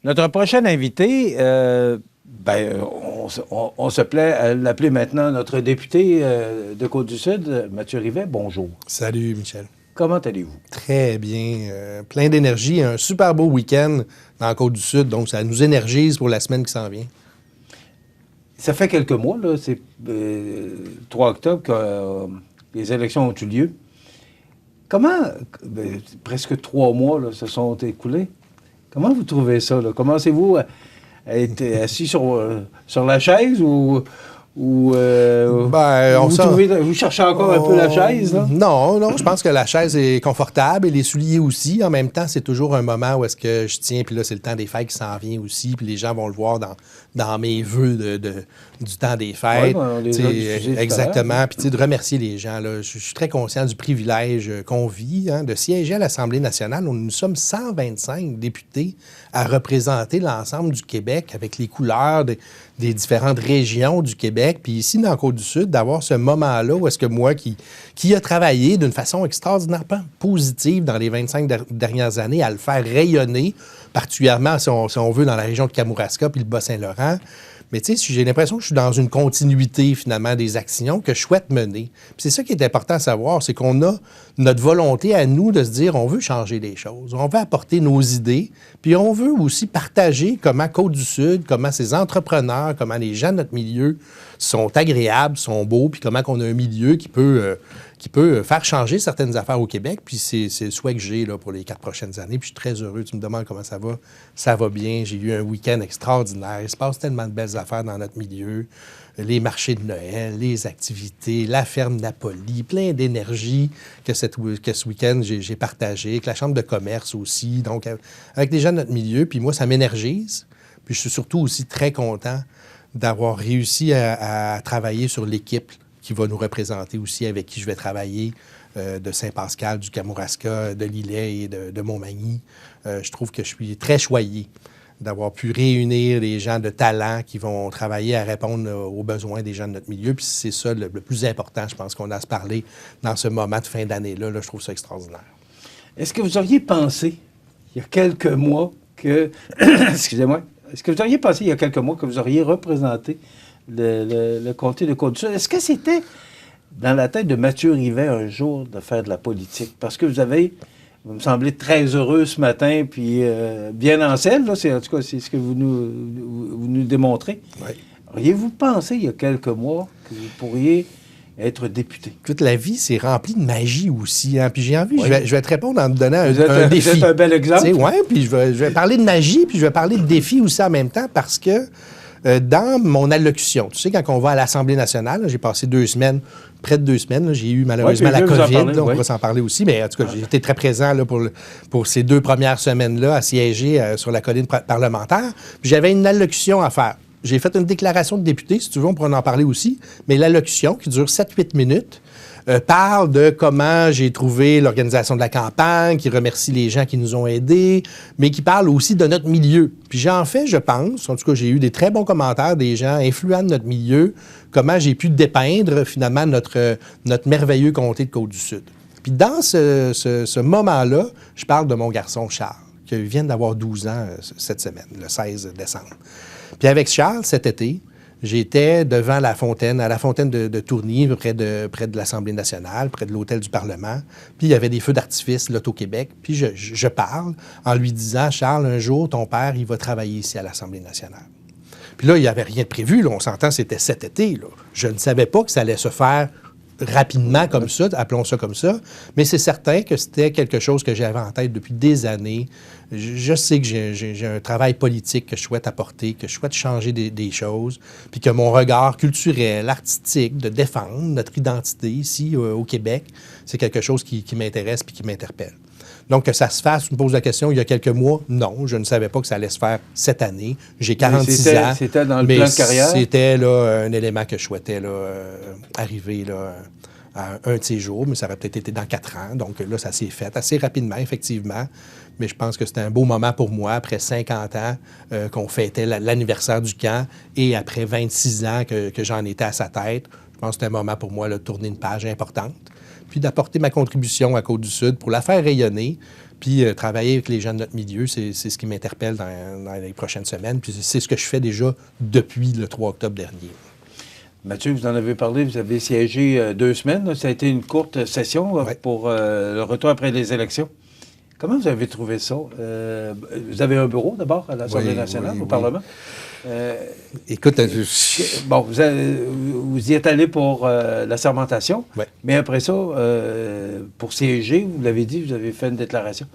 Notre prochain invité, on se plaît à l'appeler maintenant notre député de Côte-du-Sud, Mathieu Rivet. Bonjour. Salut, Michel. Comment allez-vous? Très bien. Plein d'énergie. Un super beau week-end dans la Côte-du-Sud, donc ça nous énergise pour la semaine qui s'en vient. Ça fait quelques mois, là, c'est 3 octobre que les élections ont eu lieu. Comment, presque 3 mois là, se sont écoulés, comment vous trouvez ça? Là? Commencez-vous à être assis sur la chaise ou vous cherchez encore un peu la chaise? Là? Non, je pense que la chaise est confortable et les souliers aussi. En même temps, c'est toujours un moment où est-ce que je tiens, puis là, c'est le temps des fêtes qui s'en vient aussi, puis les gens vont le voir dans mes vœux du temps des fêtes. Oui, exactement. Puis de remercier les gens. Là. Je suis très conscient du privilège qu'on vit de siéger à l'Assemblée nationale. Nous sommes 125 députés à représenter l'ensemble du Québec avec les couleurs des différentes régions du Québec. Puis ici, dans la Côte-du-Sud, d'avoir ce moment-là où est-ce que moi, qui a travaillé d'une façon extraordinairement positive dans les 25 dernières années, à le faire rayonner, particulièrement, si on veut, dans la région de Kamouraska puis le Bas-Saint-Laurent. Mais tu sais, j'ai l'impression que je suis dans une continuité, finalement, des actions que je souhaite mener. Puis c'est ça qui est important à savoir, c'est qu'on a notre volonté à nous de se dire, on veut changer les choses, on veut apporter nos idées, puis on veut aussi partager comment Côte-du-Sud, comment ces entrepreneurs, comment les gens de notre milieu sont agréables, sont beaux, puis comment on a un milieu qui peut faire changer certaines affaires au Québec. Puis c'est le souhait que j'ai là, pour les 4 prochaines années. Puis je suis très heureux. Tu me demandes comment ça va. Ça va bien. J'ai eu un week-end extraordinaire. Il se passe tellement de belles affaires dans notre milieu. Les marchés de Noël, les activités, la ferme Napoli, plein d'énergie que ce week-end j'ai partagé, avec la Chambre de commerce aussi, donc avec des gens de notre milieu. Puis moi, ça m'énergise. Puis je suis surtout aussi très content d'avoir réussi à travailler sur l'équipe qui va nous représenter aussi, avec qui je vais travailler, de Saint-Pascal, du Kamouraska, de Lillet et de Montmagny. Je trouve que je suis très choyé d'avoir pu réunir des gens de talent qui vont travailler à répondre aux besoins des gens de notre milieu. Puis c'est ça le plus important, je pense, qu'on a à se parler dans ce moment de fin d'année-là. Là, je trouve ça extraordinaire. Est-ce que vous auriez pensé, il y a quelques mois, que... Excusez-moi. Est-ce que vous auriez pensé, il y a quelques mois, que vous auriez représenté le comté de Côte-du-Sud? Est-ce que c'était dans la tête de Mathieu Rivet un jour de faire de la politique? Parce que vous me semblez très heureux ce matin, puis bien en selle, là, en tout cas, c'est ce que vous nous démontrez. Oui. Auriez-vous pensé, il y a quelques mois, que vous pourriez être député? Toute la vie, c'est rempli de magie aussi. Hein? Puis j'ai envie, oui. je vais te répondre en te donnant un défi. Vous êtes un bel exemple. Oui, puis je vais parler de magie, puis je vais parler de défi aussi en même temps, parce que dans mon allocution, tu sais, quand on va à l'Assemblée nationale, là, j'ai passé 2 semaines, près de 2 semaines, là, j'ai eu malheureusement la COVID, on pourra s'en parler aussi, mais en tout cas, j'ai été très présent là, pour ces 2 premières semaines-là à siéger sur la colline parlementaire. Puis j'avais une allocution à faire. J'ai fait une déclaration de député, si tu veux, on pourra en parler aussi, mais l'allocution, qui dure 7-8 minutes, parle de comment j'ai trouvé l'organisation de la campagne, qui remercie les gens qui nous ont aidés, mais qui parle aussi de notre milieu. Puis j'en fais, je pense, en tout cas, j'ai eu des très bons commentaires des gens influents de notre milieu, comment j'ai pu dépeindre finalement notre merveilleux comté de Côte-du-Sud. Puis dans ce moment-là, je parle de mon garçon Charles, qui vient d'avoir 12 ans cette semaine, le 16 décembre. Puis avec Charles, cet été, j'étais devant la fontaine, à la fontaine de Tourny, près de l'Assemblée nationale, près de l'hôtel du Parlement. Puis il y avait des feux d'artifice, l'Auto-Québec. Puis je parle en lui disant, « Charles, un jour, ton père, il va travailler ici à l'Assemblée nationale. » Puis là, il n'y avait rien de prévu. Là, on s'entend, c'était cet été. Là. Je ne savais pas que ça allait se faire rapidement comme ça, appelons ça comme ça, mais c'est certain que c'était quelque chose que j'avais en tête depuis des années. Je sais que j'ai un travail politique que je souhaite apporter, que je souhaite changer des choses, puis que mon regard culturel, artistique, de défendre notre identité ici au Québec, c'est quelque chose qui m'intéresse puis qui m'interpelle. Donc, que ça se fasse, tu me poses la question, il y a quelques mois, non, je ne savais pas que ça allait se faire cette année. J'ai 46 ans. C'était dans le plan de carrière? C'était là, un élément que je souhaitais là, arriver là, à un de ces jours, mais ça aurait peut-être été dans 4 ans. Donc là, ça s'est fait assez rapidement, effectivement. Mais je pense que c'était un beau moment pour moi, après 50 ans qu'on fêtait l'anniversaire du camp et après 26 ans que j'en étais à sa tête. Je pense que c'était un moment pour moi là, de tourner une page importante. puis d'apporter ma contribution à Côte-du-Sud pour la faire rayonner, puis travailler avec les gens de notre milieu. C'est ce qui m'interpelle dans les prochaines semaines, puis c'est ce que je fais déjà depuis le 3 octobre dernier. Mathieu, vous en avez parlé, vous avez siégé 2 semaines. Là. Ça a été une courte session pour le retour après les élections. Comment vous avez trouvé ça? Vous avez un bureau d'abord à l'Assemblée nationale, au Parlement? Écoute, bon, vous y êtes allé pour la sermentation, mais après ça, pour siéger, vous l'avez dit, vous avez fait une déclaration.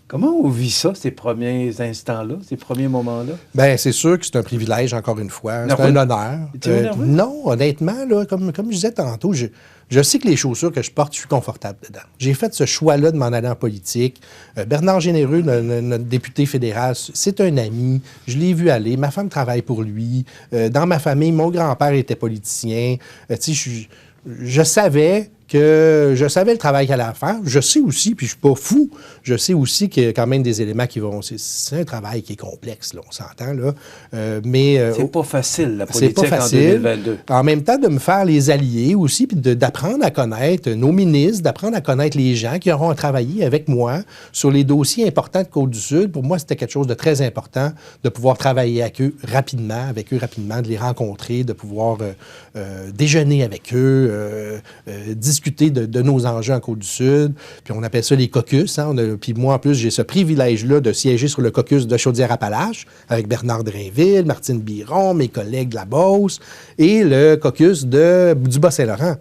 Comment on vit ça, ces premiers instants-là, ces premiers moments-là? Bien, c'est sûr que c'est un privilège, encore une fois. C'est un honneur. Non, honnêtement, là, comme je disais tantôt, je sais que les chaussures que je porte, je suis confortable dedans. J'ai fait ce choix-là de m'en aller en politique. Bernard Généreux, notre député fédéral, c'est un ami. Je l'ai vu aller. Ma femme travaille pour lui. Dans ma famille, mon grand-père était politicien. Je savais le travail qu'elle allait faire. Je sais aussi, puis je suis pas fou, je sais aussi qu'il y a quand même des éléments qui vont... C'est un travail qui est complexe, là, on s'entend, là. C'est pas facile, la politique en 2022. En même temps, de me faire les alliés aussi, puis d'apprendre à connaître nos ministres, d'apprendre à connaître les gens qui auront à travailler avec moi sur les dossiers importants de Côte-du-Sud. Pour moi, c'était quelque chose de très important de pouvoir travailler avec eux rapidement, de les rencontrer, de pouvoir déjeuner avec eux, discuter de nos enjeux en Côte-du-Sud. Puis on appelle ça les caucus. Hein? Puis moi, en plus, j'ai ce privilège-là de siéger sur le caucus de Chaudière-Appalaches avec Bernard Drainville, Martine Biron, mes collègues de la Beauce et le caucus du Bas-Saint-Laurent,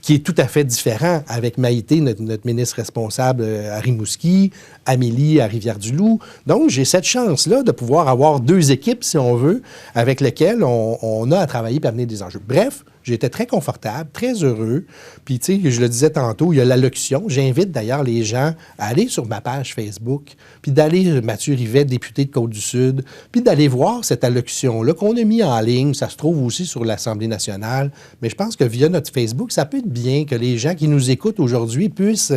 qui est tout à fait différent avec Maïté, notre ministre responsable à Rimouski, Amélie à Rivière-du-Loup. Donc, j'ai cette chance-là de pouvoir avoir 2 équipes, si on veut, avec lesquelles on a à travailler et amener des enjeux. Bref, j'étais très confortable, très heureux. Puis, tu sais, je le disais tantôt, il y a l'allocution. J'invite d'ailleurs les gens à aller sur ma page Facebook, puis d'aller, Mathieu Rivet, député de Côte-du-Sud, puis d'aller voir cette allocution-là qu'on a mis en ligne. Ça se trouve aussi sur l'Assemblée nationale. Mais je pense que via notre Facebook, ça peut être bien que les gens qui nous écoutent aujourd'hui puissent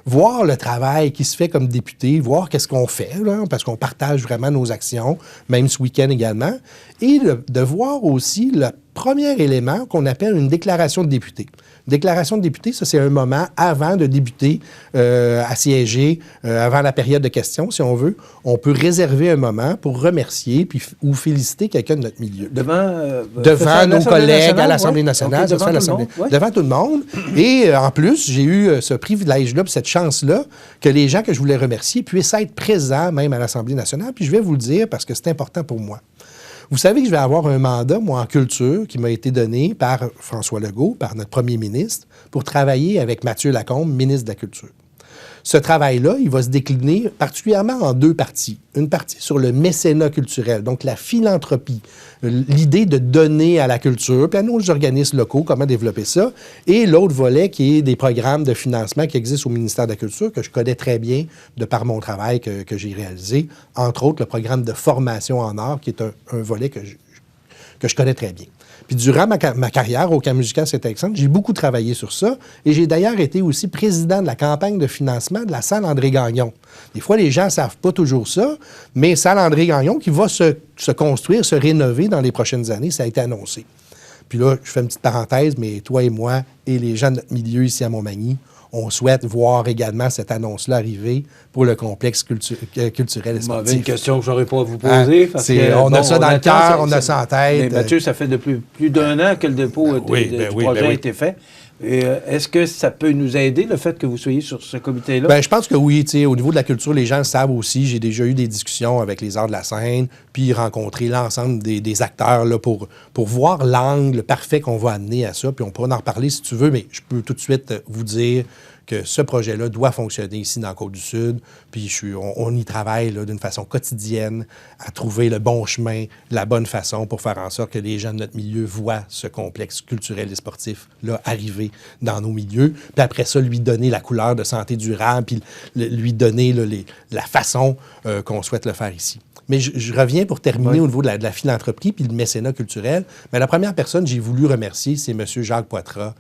voir le travail qui se fait comme député, voir qu'est-ce qu'on fait, là, parce qu'on partage vraiment nos actions, même ce week-end également, et de voir aussi le premier élément qu'on appelle une déclaration de député. Déclaration de député, ça, c'est un moment avant de débuter à siéger, avant la période de questions, si on veut. On peut réserver un moment pour remercier ou féliciter quelqu'un de notre milieu. Devant nos collègues à l'Assemblée nationale, devant tout le monde. Et en plus, j'ai eu ce privilège-là, cette chance-là, que les gens que je voulais remercier puissent être présents même à l'Assemblée nationale. Puis je vais vous le dire parce que c'est important pour moi. Vous savez que je vais avoir un mandat, moi, en culture, qui m'a été donné par François Legault, par notre premier ministre, pour travailler avec Mathieu Lacombe, ministre de la Culture. Ce travail-là, il va se décliner particulièrement en 2 parties. Une partie sur le mécénat culturel, donc la philanthropie, l'idée de donner à la culture, puis à nos organismes locaux, comment développer ça, et l'autre volet qui est des programmes de financement qui existent au ministère de la Culture, que je connais très bien de par mon travail que j'ai réalisé, entre autres le programme de formation en art, qui est un volet que je connais très bien. Puis durant ma carrière au Camp musical Saint-Alexandre, j'ai beaucoup travaillé sur ça. Et j'ai d'ailleurs été aussi président de la campagne de financement de la salle André-Gagnon. Des fois, les gens ne savent pas toujours ça, mais salle André-Gagnon qui va se construire, se rénover dans les prochaines années, ça a été annoncé. Puis là, je fais une petite parenthèse, mais toi et moi et les gens de notre milieu ici à Montmagny, on souhaite voir également cette annonce-là arriver pour le complexe culturel et sportif. Une question que je n'aurais pas à vous poser. On a ça dans le cœur, on a ça en tête. Mais Mathieu, ça fait depuis plus d'1 an que le dépôt du projet a été fait. Est-ce que ça peut nous aider, le fait que vous soyez sur ce comité-là? Bien, je pense que oui. Au niveau de la culture, les gens le savent aussi. J'ai déjà eu des discussions avec les arts de la scène, puis rencontrer l'ensemble des acteurs là, pour voir l'angle parfait qu'on va amener à ça. Puis on pourra en reparler si tu veux, mais je peux tout de suite vous dire que ce projet-là doit fonctionner ici dans la Côte-du-Sud. Puis on y travaille d'une façon quotidienne à trouver le bon chemin, la bonne façon pour faire en sorte que les gens de notre milieu voient ce complexe culturel et sportif-là arriver dans nos milieux. Puis après ça, lui donner la couleur de santé durable, puis lui donner la façon qu'on souhaite le faire ici. Mais je reviens pour terminer au niveau de la philanthropie puis le mécénat culturel. Mais la première personne que j'ai voulu remercier, c'est M. Jacques Poitras,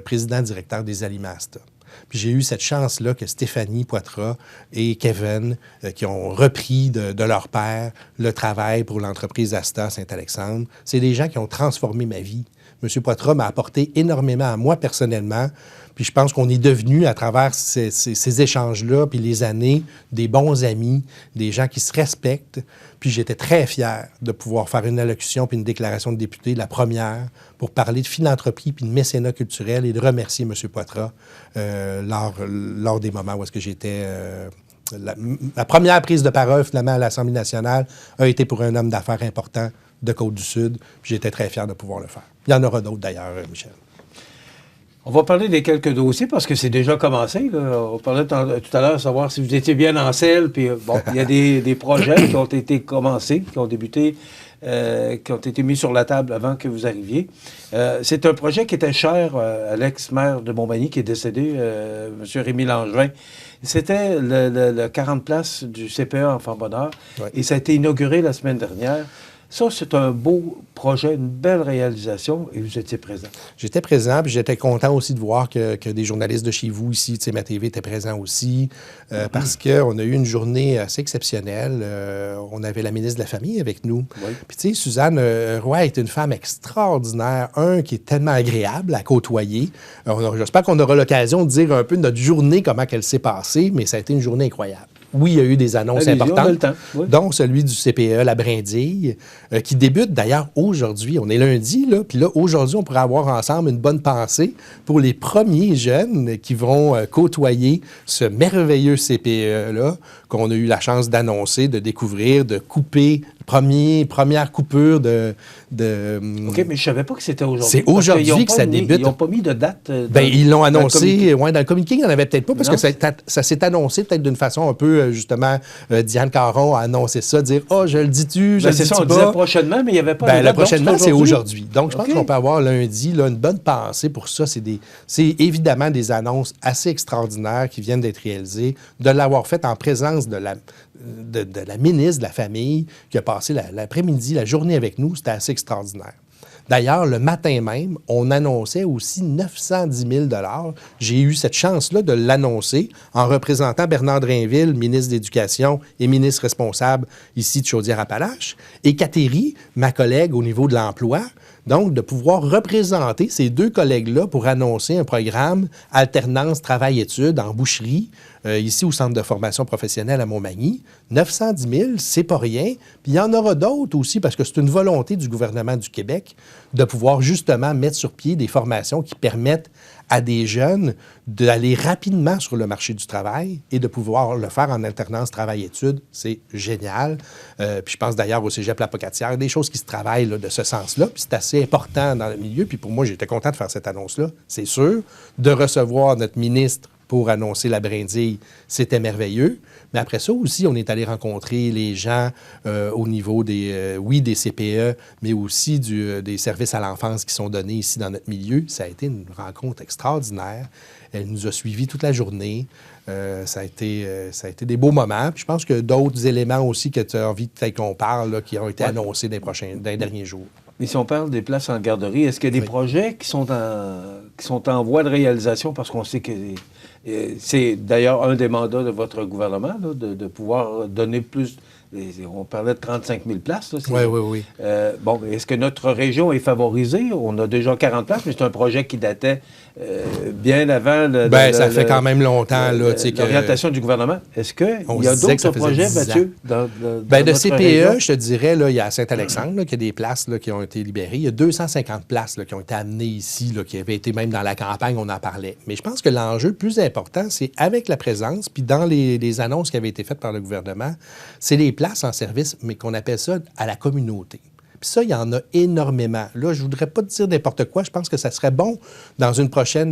président-directeur des Aliments Asta. Puis j'ai eu cette chance-là que Stéphanie Poitras et Kevin, qui ont repris de leur père le travail pour l'entreprise Asta Saint-Alexandre, c'est des gens qui ont transformé ma vie. M. Poitras m'a apporté énormément à moi personnellement, Puis je pense qu'on est devenus, à travers ces échanges-là, puis les années, des bons amis, des gens qui se respectent. Puis j'étais très fier de pouvoir faire une allocution puis une déclaration de député, la première, pour parler de philanthropie puis de mécénat culturel et de remercier M. Poitras lors des moments où est-ce que j'étais... La première prise de parole, finalement, à l'Assemblée nationale a été pour un homme d'affaires important de Côte-du-Sud. Puis j'étais très fier de pouvoir le faire. Il y en aura d'autres, d'ailleurs, Michel. On va parler des quelques dossiers parce que c'est déjà commencé. Là. On parlait tout à l'heure de savoir si vous étiez bien en selle. Puis, bon, il y a des projets qui ont été commencés, qui ont débuté, qui ont été mis sur la table avant que vous arriviez. C'est un projet qui était cher à l'ex-maire de Montmagny qui est décédé, M. Rémy Langevin. C'était le 40 places du CPE Enfants Bonheur. Ouais. Et ça a été inauguré la semaine dernière. Ça, c'est un beau projet, une belle réalisation, et vous étiez présent. J'étais présent, puis j'étais content aussi de voir que des journalistes de chez vous ici, tu sais, ma TV était présent aussi, parce qu'on a eu une journée assez exceptionnelle. On avait la ministre de la Famille avec nous. Oui. Puis tu sais, Suzanne Roy est une femme extraordinaire, qui est tellement agréable à côtoyer. J'espère qu'on aura l'occasion de dire un peu de notre journée, comment elle s'est passée, mais ça a été une journée incroyable. Oui, il y a eu des annonces importantes, oui. Dont celui du CPE, la Brindille, qui débute d'ailleurs aujourd'hui. On est lundi, là, puis là, aujourd'hui, on pourrait avoir ensemble une bonne pensée pour les premiers jeunes qui vont côtoyer ce merveilleux CPE-là qu'on a eu la chance d'annoncer, de découvrir, de couper, première coupure de... OK, mais je ne savais pas que c'était aujourd'hui. C'est aujourd'hui que ça débute. Ils n'ont pas mis de date. Bien, ils l'ont annoncé. Dans le communiqué, il n'y en avait peut-être pas, parce que ça s'est annoncé peut-être d'une façon un peu, justement, Diane Caron a annoncé ça, dire « Ah, je le dis-tu, je le dis-tu pas. » C'est ça, on disait prochainement, mais il n'y avait pas de date. Le prochainement, c'est aujourd'hui. Donc, je pense qu'on peut avoir lundi là, une bonne pensée pour ça. C'est évidemment des annonces assez extraordinaires qui viennent d'être réalisées, de l'avoir fait en présence de la ministre de la Famille qui a passé l'après-midi, la journée avec nous. C'était assez extraordinaire. D'ailleurs, le matin même, on annonçait aussi 910 000 $. J'ai eu cette chance-là de l'annoncer en représentant Bernard Drainville, ministre de l'Éducation et ministre responsable ici de Chaudière-Appalaches, et Catherine, ma collègue au niveau de l'emploi. Donc, de pouvoir représenter ces deux collègues-là pour annoncer un programme alternance travail-études en boucherie, ici au Centre de formation professionnelle à Montmagny. 910 000, c'est pas rien. Puis il y en aura d'autres aussi, parce que c'est une volonté du gouvernement du Québec de pouvoir justement mettre sur pied des formations qui permettent à des jeunes d'aller rapidement sur le marché du travail et de pouvoir le faire en alternance travail-études. C'est génial. Puis je pense d'ailleurs au Cégep La Pocatière, des choses qui se travaillent là, de ce sens-là. Puis c'est assez important dans le milieu. Puis pour moi, j'étais content de faire cette annonce-là, c'est sûr. De recevoir notre ministre pour annoncer la Brindille, c'était merveilleux. Mais après ça aussi, on est allé rencontrer les gens au niveau des CPE, mais aussi des services à l'enfance qui sont donnés ici dans notre milieu. Ça a été une rencontre extraordinaire. Elle nous a suivis toute la journée. Ça a été des beaux moments. Puis je pense que d'autres éléments aussi que tu as envie peut-être qu'on parle, là, qui ont été annoncés dans les derniers jours. Mais si on parle des places en garderie, est-ce qu'il y a des projets qui sont en voie de réalisation? Parce qu'on sait que c'est d'ailleurs un des mandats de votre gouvernement, là, de pouvoir donner plus... On parlait de 35 000 places. Oui. Bon, est-ce que notre région est favorisée? On a déjà 40 places, mais c'est un projet qui datait bien avant ça fait quand même longtemps. L'orientation du gouvernement. Est-ce qu'il y a d'autres projets, Mathieu? De CPE, région? Je te dirais, là, il y a à Saint-Alexandre, qu'il y a des places là, qui ont été libérées. Il y a 250 places là, qui ont été amenées ici, là, qui avaient été même dans la campagne, on en parlait. Mais je pense que l'enjeu le plus important, c'est avec la présence, puis dans les annonces qui avaient été faites par le gouvernement, c'est les places en service, mais qu'on appelle ça à la communauté. Puis ça, il y en a énormément. Là, je ne voudrais pas te dire n'importe quoi. Je pense que ça serait bon dans un prochain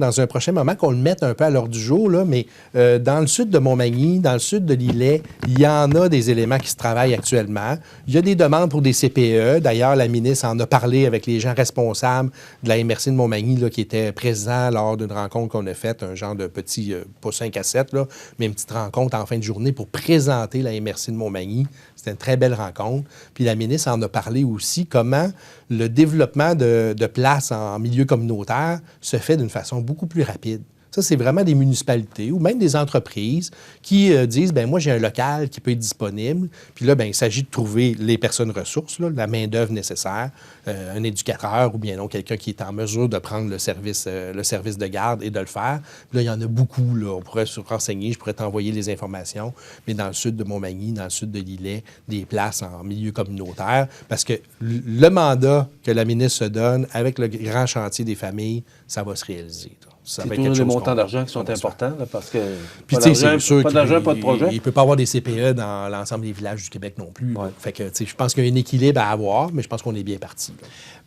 moment qu'on le mette un peu à l'ordre du jour, là, mais dans le sud de Montmagny, dans le sud de l'Îlet, il y en a des éléments qui se travaillent actuellement. Il y a des demandes pour des CPE. D'ailleurs, la ministre en a parlé avec les gens responsables de la MRC de Montmagny là, qui étaient présents lors d'une rencontre qu'on a faite, un genre de petit, pas 5 à 7, là, mais une petite rencontre en fin de journée pour présenter la MRC de Montmagny. C'était une très belle rencontre. Puis la ministre en a parlé aussi, comment le développement de places en milieu communautaire se fait d'une façon beaucoup plus rapide. Ça, c'est vraiment des municipalités ou même des entreprises qui disent, bien, moi, j'ai un local qui peut être disponible. Puis là, bien, il s'agit de trouver les personnes ressources, là, la main-d'œuvre nécessaire, un éducateur ou bien non, quelqu'un qui est en mesure de prendre le service de garde et de le faire. Puis là, il y en a beaucoup, là. On pourrait se renseigner, je pourrais t'envoyer les informations, mais dans le sud de Montmagny, dans le sud de l'Îlet, des places en milieu communautaire, parce que le mandat que la ministre se donne avec le grand chantier des familles, ça va se réaliser. C'est toujours des montants d'argent qui sont importants, là, parce que puis, pas d'argent, pas de projet. Il ne peut pas avoir des CPE dans l'ensemble des villages du Québec non plus. Ouais. Fait que, je pense qu'il y a un équilibre à avoir, mais je pense qu'on est bien parti.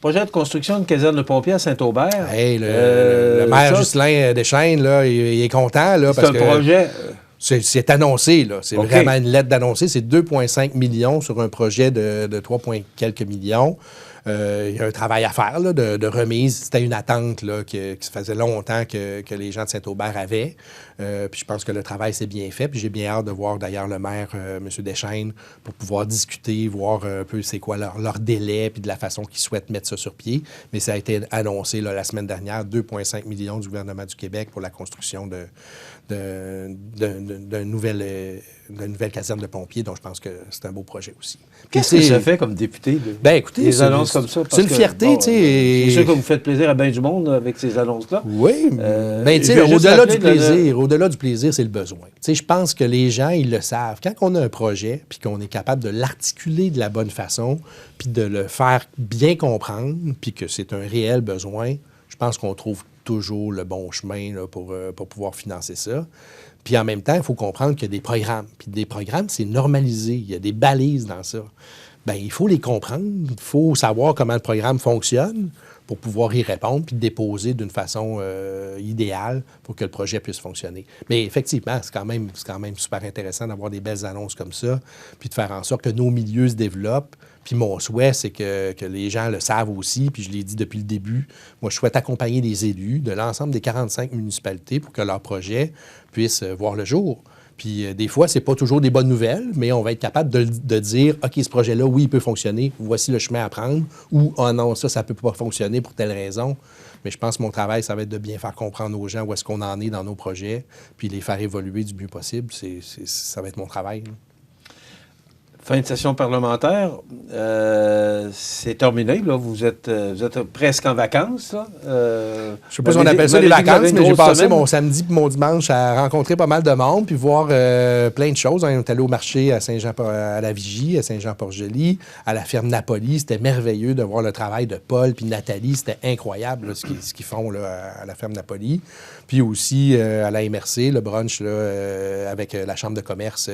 Projet de construction d'une caserne de pompiers à Saint-Aubert. Hey, le maire Ghislain Deschênes, là, il est content. Là, c'est un projet... C'est annoncé, là. C'est vraiment une lettre d'annoncer. C'est 2,5 millions sur un projet de 3, quelques millions. Il y a un travail à faire là, de remise. C'était une attente là, qui faisait longtemps que les gens de Saint-Aubert avaient. Puis je pense que le travail s'est bien fait. Puis j'ai bien hâte de voir d'ailleurs le maire, M. Deschênes, pour pouvoir discuter, voir un peu c'est quoi leur délai puis de la façon qu'ils souhaitent mettre ça sur pied. Mais ça a été annoncé là, la semaine dernière, 2,5 millions du gouvernement du Québec pour la construction d'une nouvelle caserne de pompiers, donc je pense que c'est un beau projet aussi. Qu'est-ce que ça fait comme député? Ben écoutez, des annonces comme ça. C'est une fierté, tu sais. C'est sûr que vous faites plaisir à bien du monde avec ces annonces-là. Oui. Ben tu sais, au-delà du plaisir, c'est le besoin. Tu sais, je pense que les gens, ils le savent. Quand on a un projet, puis qu'on est capable de l'articuler de la bonne façon, puis de le faire bien comprendre, puis que c'est un réel besoin, je pense qu'on trouve toujours le bon chemin là, pour pouvoir financer ça. Puis en même temps, il faut comprendre qu'il y a des programmes. Puis des programmes, c'est normalisé. Il y a des balises dans ça. Bien, il faut les comprendre. Il faut savoir comment le programme fonctionne pour pouvoir y répondre puis déposer d'une façon idéale pour que le projet puisse fonctionner. Mais effectivement, c'est quand même super intéressant d'avoir des belles annonces comme ça puis de faire en sorte que nos milieux se développent. Puis mon souhait, c'est que les gens le savent aussi, puis je l'ai dit depuis le début, moi, je souhaite accompagner les élus de l'ensemble des 45 municipalités pour que leurs projets puissent voir le jour. Puis des fois, c'est pas toujours des bonnes nouvelles, mais on va être capable de dire, OK, ce projet-là, oui, il peut fonctionner, voici le chemin à prendre, ou, oh non, ça peut pas fonctionner pour telle raison. Mais je pense que mon travail, ça va être de bien faire comprendre aux gens où est-ce qu'on en est dans nos projets, puis les faire évoluer du mieux possible. Ça va être mon travail, là. Fin de session parlementaire, c'est terminé. Là. Vous êtes presque en vacances. Là. Je ne sais pas si on appelle ça des vacances, mais j'ai passé mon samedi et mon dimanche à rencontrer pas mal de monde puis voir plein de choses. On est allé au marché à Saint-Jean, à la Vigie, à Saint-Jean-Port-Joli, à la ferme Napoli. C'était merveilleux de voir le travail de Paul puis Nathalie. C'était incroyable là, ce qu'ils font là, à la ferme Napoli. Puis aussi à la MRC, le brunch là, avec la Chambre de commerce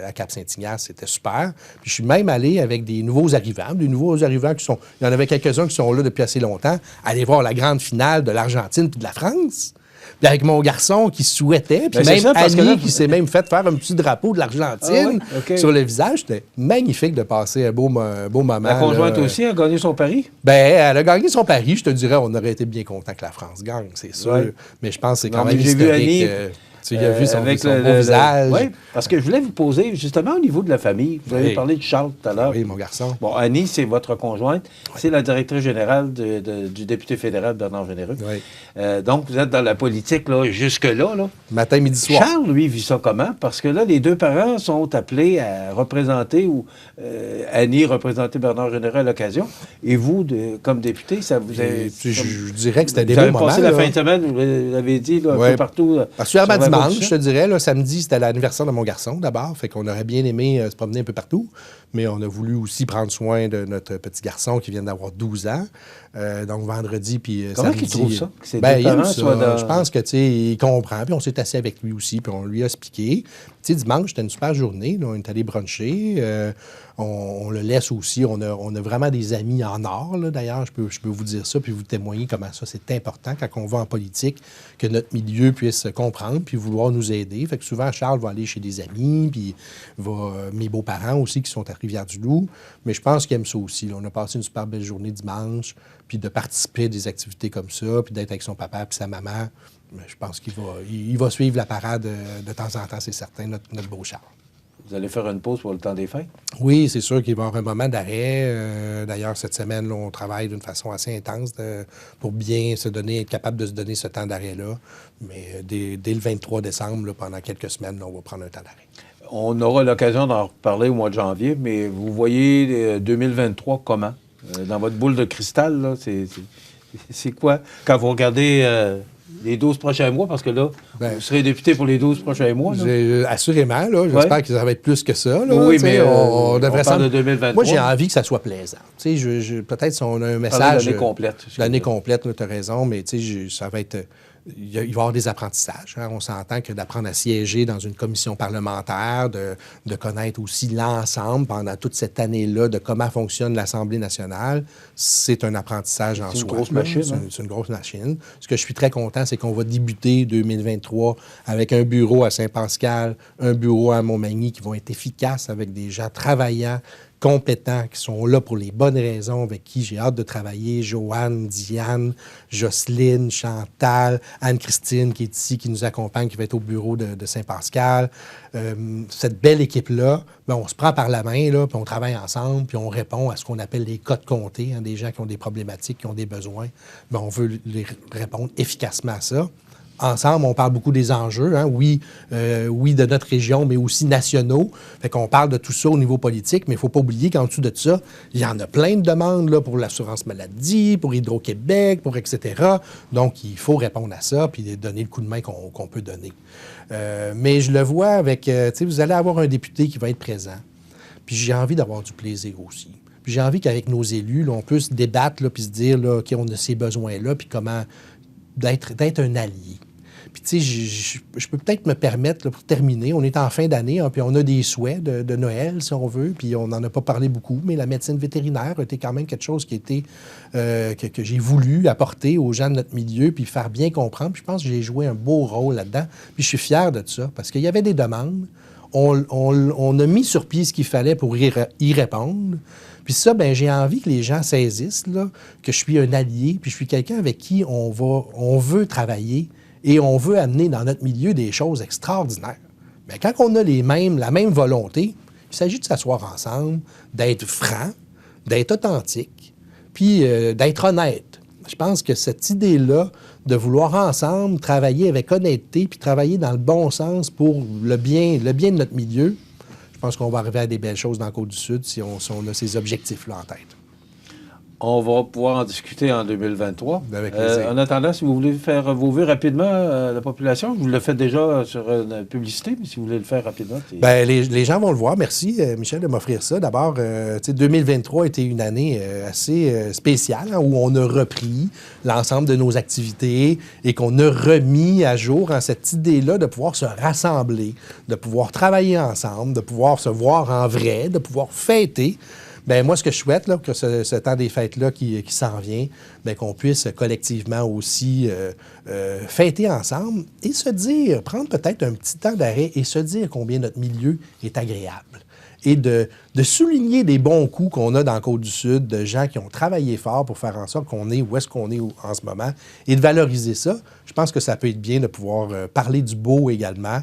à Cap-Saint-Ignace, c'était super. Puis je suis même allé avec des nouveaux arrivants qui sont... Il y en avait quelques-uns qui sont là depuis assez longtemps, aller voir la grande finale de l'Argentine puis de la France. Puis avec mon garçon qui souhaitait, puis même Annie qui s'est même fait faire un petit drapeau de l'Argentine sur le visage. C'était magnifique de passer un beau moment. La conjointe aussi a gagné son pari? Bien, elle a gagné son pari. Je te dirais, on aurait été bien content que la France gagne, c'est sûr. Ouais. Mais je pense que c'est quand même historique. J'ai vu Annie... Tu as vu son beau visage. Oui, parce que je voulais vous poser, justement, au niveau de la famille, vous avez parlé de Charles tout à l'heure. Oui, mon garçon. Bon, Annie, c'est votre conjointe. Oui. C'est la directrice générale du député fédéral Bernard Généreux. Oui. Donc, vous êtes dans la politique là, jusque-là. Là. Matin, midi, soir. Charles, lui, vit ça comment? Parce que là, les deux parents sont appelés à représenter, ou Annie représenter Bernard Généreux à l'occasion. Et vous, comme député, ça vous a... Je dirais que c'était des beaux moments. Vous avez passé la fin de semaine, vous l'avez dit, là, un peu partout. Particulièrement dimanche, je te dirais. Là, samedi, c'était l'anniversaire de mon garçon, d'abord. Fait qu'on aurait bien aimé se promener un peu partout. Mais on a voulu aussi prendre soin de notre petit garçon qui vient d'avoir 12 ans. Donc, vendredi, puis Comment samedi... Comment il trouve ça? Que ses deux parents soient dans... Je pense que, tu sais, il comprend. Puis on s'est assis avec lui aussi, puis on lui a expliqué. Tu sais, dimanche, c'était une super journée. Là, on est allé bruncher. On le laisse aussi. On a vraiment des amis en or, là, d'ailleurs. Je peux vous dire ça, puis vous témoigner comment ça, c'est important quand on va en politique, que notre milieu puisse comprendre, puis vouloir nous aider. Fait que souvent, Charles va aller chez des amis, puis mes beaux-parents aussi qui sont à Rivière-du-Loup. Mais je pense qu'il aime ça aussi. Là. On a passé une super belle journée dimanche, puis de participer à des activités comme ça, puis d'être avec son papa puis sa maman. Mais je pense qu'il va suivre la parade de temps en temps, c'est certain, notre beau Charles. Vous allez faire une pause pour le temps des fêtes? Oui, c'est sûr qu'il va y avoir un moment d'arrêt. D'ailleurs, cette semaine, là, on travaille d'une façon assez intense pour bien être capable de se donner ce temps d'arrêt-là. Mais dès le 23 décembre, là, pendant quelques semaines, là, on va prendre un temps d'arrêt. On aura l'occasion d'en reparler au mois de janvier, mais vous voyez 2023 comment? Dans votre boule de cristal, là, c'est quoi? Quand vous regardez les 12 prochains mois, parce que là, vous serez député pour les 12 prochains mois. Assurément, là, j'espère que ça va être plus que ça. Là, oui, mais on devrait parle de 2023. Moi, j'ai envie que ça soit plaisant. Peut-être si on a un message... L'année complète. L'année complète, tu as raison, mais ça va être... Il va y avoir des apprentissages. Hein. On s'entend que d'apprendre à siéger dans une commission parlementaire, de connaître aussi l'ensemble pendant toute cette année-là de comment fonctionne l'Assemblée nationale, c'est un apprentissage en soi. C'est une grosse machine. C'est une grosse machine. Ce que je suis très content, c'est qu'on va débuter 2023 avec un bureau à Saint-Pascal, un bureau à Montmagny qui vont être efficaces avec des gens travaillants, compétents, qui sont là pour les bonnes raisons, avec qui j'ai hâte de travailler. Joanne, Diane, Jocelyne, Chantal, Anne-Christine qui est ici, qui nous accompagne, qui va être au bureau de Saint-Pascal. Cette belle équipe-là, on se prend par la main, là, puis on travaille ensemble, puis on répond à ce qu'on appelle les cas de comté, hein, des gens qui ont des problématiques, qui ont des besoins. On veut les répondre efficacement à ça. Ensemble, on parle beaucoup des enjeux, hein, oui, de notre région, mais aussi nationaux. Fait qu'on parle de tout ça au niveau politique, mais il ne faut pas oublier qu'en dessous de ça, il y en a plein de demandes là, pour l'assurance maladie, pour Hydro-Québec, pour etc. Donc, il faut répondre à ça puis donner le coup de main qu'on peut donner. Mais je le vois avec, vous allez avoir un député qui va être présent. Puis j'ai envie d'avoir du plaisir aussi. Puis j'ai envie qu'avec nos élus, là, on puisse débattre là, puis se dire, là, OK, on a ces besoins-là, puis comment d'être un allié. Puis, tu sais, je peux peut-être me permettre, là, pour terminer, on est en fin d'année, hein, puis on a des souhaits de Noël, si on veut, puis on n'en a pas parlé beaucoup, mais la médecine vétérinaire a été quand même quelque chose qui était, que j'ai voulu apporter aux gens de notre milieu, puis faire bien comprendre. Puis je pense que j'ai joué un beau rôle là-dedans, puis je suis fier de ça, parce qu'il y avait des demandes. On a mis sur pied ce qu'il fallait pour y répondre. Puis ça, ben j'ai envie que les gens saisissent là, que je suis un allié, puis je suis quelqu'un avec qui on veut travailler et on veut amener dans notre milieu des choses extraordinaires. Mais quand on a la même volonté, il s'agit de s'asseoir ensemble, d'être franc, d'être authentique, puis d'être honnête. Je pense que cette idée-là de vouloir ensemble travailler avec honnêteté puis travailler dans le bon sens pour le bien de notre milieu, je pense qu'on va arriver à des belles choses dans la Côte-du-Sud si on a ces objectifs-là en tête. On va pouvoir en discuter en 2023. Avec plaisir. En attendant, si vous voulez faire vos vues rapidement à la population, vous le faites déjà sur une publicité, mais si vous voulez le faire rapidement... Bien, les gens vont le voir. Merci, Michel, de m'offrir ça. D'abord, 2023 a été une année assez spéciale, hein, où on a repris l'ensemble de nos activités et qu'on a remis à jour en cette idée-là de pouvoir se rassembler, de pouvoir travailler ensemble, de pouvoir se voir en vrai, de pouvoir fêter. Bien, moi, ce que je souhaite, là, que ce temps des fêtes-là qui s'en vient, bien, qu'on puisse collectivement aussi fêter ensemble et se dire, prendre peut-être un petit temps d'arrêt et se dire combien notre milieu est agréable. Et de souligner des bons coups qu'on a dans la Côte-du-Sud, de gens qui ont travaillé fort pour faire en sorte qu'on est où est-ce qu'on est en ce moment, et de valoriser ça. Je pense que ça peut être bien de pouvoir parler du beau également,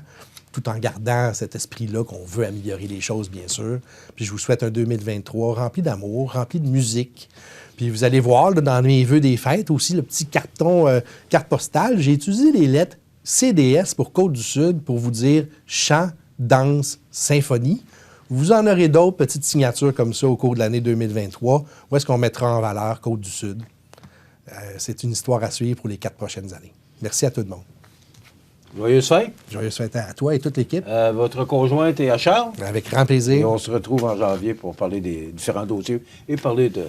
tout en gardant cet esprit-là qu'on veut améliorer les choses, bien sûr. Puis je vous souhaite un 2023 rempli d'amour, rempli de musique. Puis vous allez voir, là, dans mes vœux des fêtes, aussi le petit carton, carte postale, j'ai utilisé les lettres CDS pour Côte-du-Sud pour vous dire chant, danse, symphonie. Vous en aurez d'autres petites signatures comme ça au cours de l'année 2023. Où est-ce qu'on mettra en valeur Côte-du-Sud? C'est une histoire à suivre pour les 4 prochaines années. Merci à tout le monde. Joyeuses fêtes. Joyeuses fêtes à toi et toute l'équipe. Votre conjointe est à Charles. Avec grand plaisir. Et on se retrouve en janvier pour parler des différents dossiers et parler de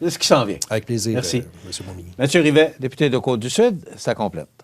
ce qui s'en vient. Avec plaisir, Merci. M. Montmigny. Mathieu Rivet, député de Côte-du-Sud, ça complète.